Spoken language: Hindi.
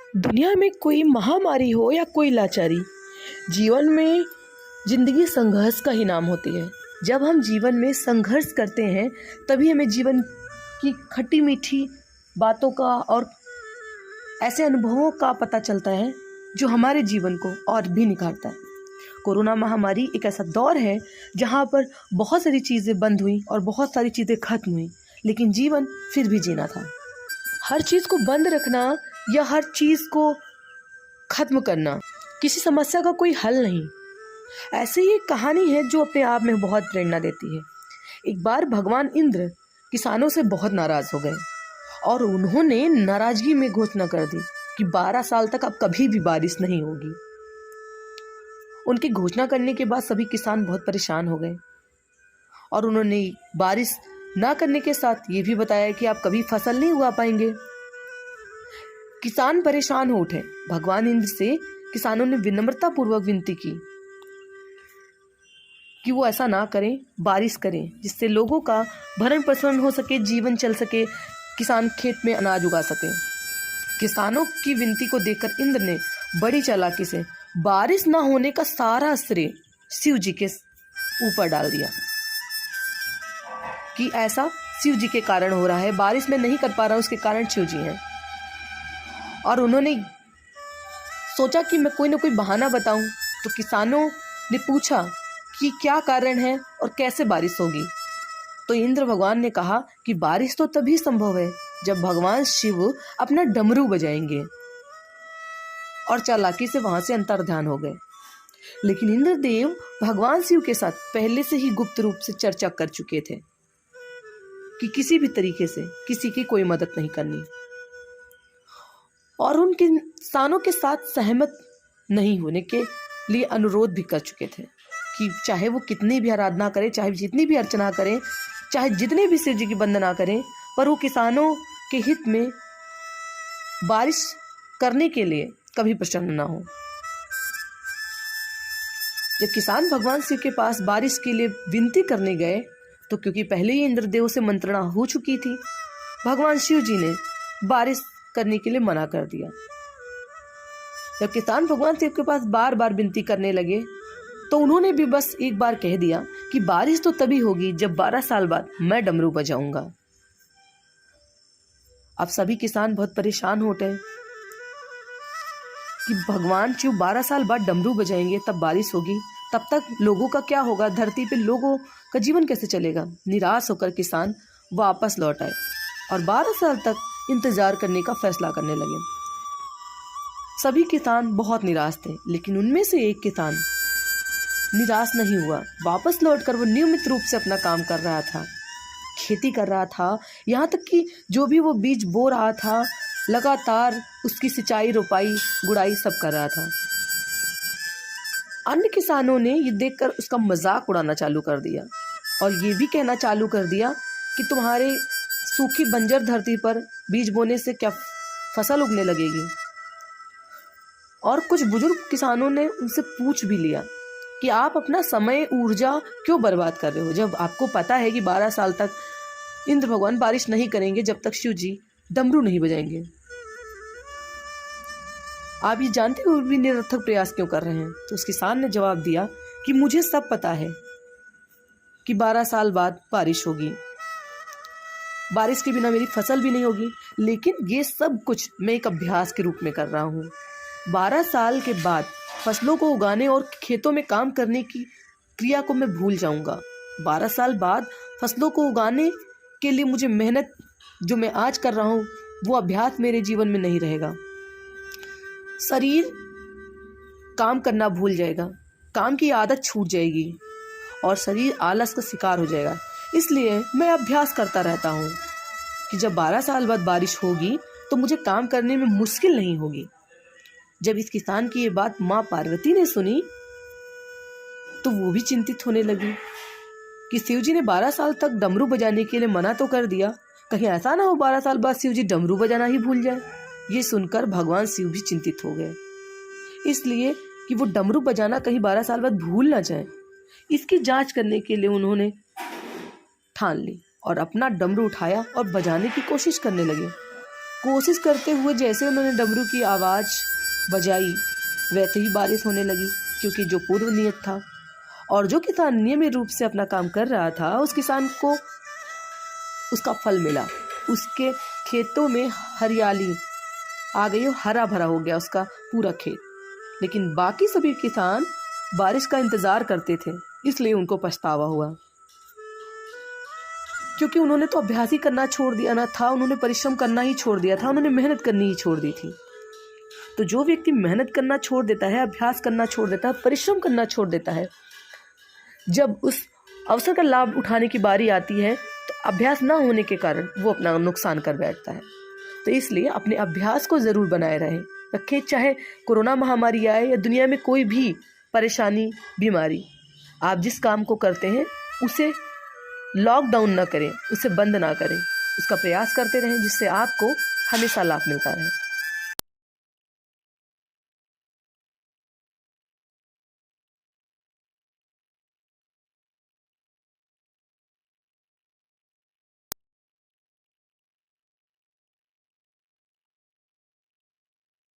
दुनिया में कोई महामारी हो या कोई लाचारी, जीवन में जिंदगी संघर्ष का ही नाम होती है। जब हम जीवन में संघर्ष करते हैं तभी हमें जीवन की खट्टी मीठी बातों का और ऐसे अनुभवों का पता चलता है जो हमारे जीवन को और भी निखारता है। कोरोना महामारी एक ऐसा दौर है जहाँ पर बहुत सारी चीज़ें बंद हुई और बहुत सारी चीज़ें खत्म हुई, लेकिन जीवन फिर भी जीना था। हर चीज़ को बंद रखना या हर चीज़ को खत्म करना किसी समस्या का कोई हल नहीं। ऐसी ही एक कहानी है जो अपने आप में बहुत प्रेरणा देती है। एक बार भगवान इंद्र किसानों से बहुत नाराज़ हो गए और उन्होंने नाराज़गी में घोषणा कर दी कि 12 साल तक अब कभी भी बारिश नहीं होगी। उनकी घोषणा करने के बाद सभी किसान बहुत परेशान हो गए और उन्होंने बारिश ना करने के साथ ये भी बताया कि आप कभी फसल नहीं उगा पाएंगे। किसान परेशान हो उठे। भगवान इंद्र से किसानों ने विनम्रता पूर्वक विनती की कि वो ऐसा ना करें, बारिश करें, जिससे लोगों का भरण पोषण हो सके, जीवन चल सके, किसान खेत में अनाज उगा सके। किसानों की विनती को देखकर इंद्र ने बड़ी चालाकी से बारिश ना होने का सारा श्रेय शिव जी के ऊपर डाल दिया कि ऐसा शिव जी के कारण हो रहा है, बारिश में नहीं कर पा रहा हूं, उसके कारण शिव जी हैं। और उन्होंने सोचा कि मैं कोई ना कोई बहाना बताऊं, तो किसानों ने पूछा कि क्या कारण है और कैसे बारिश होगी। तो इंद्र भगवान ने कहा कि बारिश तो तभी संभव है जब भगवान शिव अपना डमरू बजाएंगे, और चालाकी से वहां से अंतर्ध्यान हो गए। लेकिन इंद्रदेव भगवान शिव के साथ पहले से ही गुप्त रूप से चर्चा कर चुके थे कि किसी भी तरीके से किसी की कोई मदद नहीं करनी, और उन किसानों के साथ सहमत नहीं होने के लिए अनुरोध भी कर चुके थे कि चाहे वो कितनी भी आराधना करें, चाहे जितनी भी अर्चना करें, चाहे जितने भी शिव जी की वंदना करें, पर वो किसानों के हित में बारिश करने के लिए कभी प्रसन्न ना हो। जब किसान भगवान शिव के पास बारिश के लिए विनती करने गए, तो क्योंकि पहले ही इंद्रदेव से मंत्रणा हो चुकी थी, भगवान शिव जी ने बारिश करने के लिए मना कर दिया। जब किसान भगवान शिव के पास बार बार विनती करने लगे, तो उन्होंने भी बस एक बार कह दिया कि बारिश तो तभी होगी जब 12 साल बाद मैं डमरू बजाऊंगा। अब सभी किसान बहुत परेशान हो गए कि भगवान शिव 12 साल बाद डमरू बजाएंगे तब बारिश होगी, तब तक लोगों का क्या होगा, धरती पे लोगों का जीवन कैसे चलेगा। निराश होकर किसान वापस लौट आए और 12 साल तक इंतजार करने का फैसला करने लगे। सभी किसान बहुत निराश थे, लेकिन उनमें से एक किसान निराश नहीं हुआ। वापस लौटकर वो नियमित रूप से अपना काम कर रहा था, खेती कर रहा था, यहाँ तक कि जो भी वो बीज बो रहा था, लगातार उसकी सिंचाई, रोपाई, गुड़ाई सब कर रहा था। अन्य किसानों ने ये देखकर उसका मजाक उड़ाना चालू कर दिया और ये भी कहना चालू कर दिया कि तुम्हारे सूखी बंजर धरती पर बीज बोने से क्या फसल उगने लगेगी। और कुछ बुजुर्ग किसानों ने उनसे पूछ भी लिया कि आप अपना समय, ऊर्जा क्यों बर्बाद कर रहे हो, जब आपको पता है कि 12 साल तक इंद्र भगवान बारिश नहीं करेंगे जब तक शिव जी डमरू नहीं बजाएंगे। आप ये जानते हुए भी निरर्थक प्रयास क्यों कर रहे हैं। तो उस किसान ने जवाब दिया कि मुझे सब पता है कि 12 साल बाद बारिश होगी, बारिश के बिना मेरी फसल भी नहीं होगी, लेकिन ये सब कुछ मैं एक अभ्यास के रूप में कर रहा हूँ। 12 साल के बाद फसलों को उगाने और खेतों में काम करने की क्रिया को मैं भूल जाऊंगा। 12 साल बाद फसलों को उगाने के लिए मुझे मेहनत जो मैं आज कर रहा हूँ, वो अभ्यास मेरे जीवन में नहीं रहेगा। शरीर काम करना भूल जाएगा, काम की आदत छूट जाएगी और शरीर आलस का शिकार हो जाएगा। इसलिए मैं अभ्यास करता रहता हूँ कि जब 12 साल बाद बारिश होगी तो मुझे काम करने में मुश्किल नहीं होगी। जब इस किसान की ये बात माँ पार्वती ने सुनी, तो वो भी चिंतित होने लगी कि शिव जी ने 12 साल तक डमरू बजाने के लिए मना तो कर दिया, कहीं ऐसा ना हो 12 साल बाद शिव जी डमरू बजाना ही भूल जाए। ये सुनकर भगवान शिव भी चिंतित हो गए, इसलिए कि वो डमरू बजाना कहीं 12 साल बाद भूल ना जाए। इसकी जांच करने के लिए उन्होंने ठान ली और अपना डमरू उठाया और बजाने की कोशिश करने लगे। कोशिश करते हुए जैसे उन्होंने डमरू की आवाज़ बजाई वैसे ही बारिश होने लगी, क्योंकि जो पूर्व नियत था। और जो किसान नियमित रूप से अपना काम कर रहा था, उस किसान को उसका फल मिला। उसके खेतों में हरियाली आ गई और हरा भरा हो गया उसका पूरा खेत। लेकिन बाकी सभी किसान बारिश का इंतज़ार करते थे, इसलिए उनको पछतावा हुआ, क्योंकि उन्होंने तो अभ्यास ही करना छोड़ दिया ना था, उन्होंने परिश्रम करना ही छोड़ दिया था, उन्होंने मेहनत करनी ही छोड़ दी थी। तो जो व्यक्ति मेहनत करना छोड़ देता है, अभ्यास करना छोड़ देता है, परिश्रम करना छोड़ देता है, जब उस अवसर का लाभ उठाने की बारी आती है तो अभ्यास ना होने के कारण वो अपना नुकसान कर बैठता है। तो इसलिए अपने अभ्यास को ज़रूर बनाए रखें, चाहे कोरोना महामारी आए या दुनिया में कोई भी परेशानी बीमारी। आप जिस काम को करते हैं उसे लॉकडाउन ना करें, उसे बंद ना करें, उसका प्रयास करते रहें, जिससे आपको हमेशा लाभ मिलता रहे।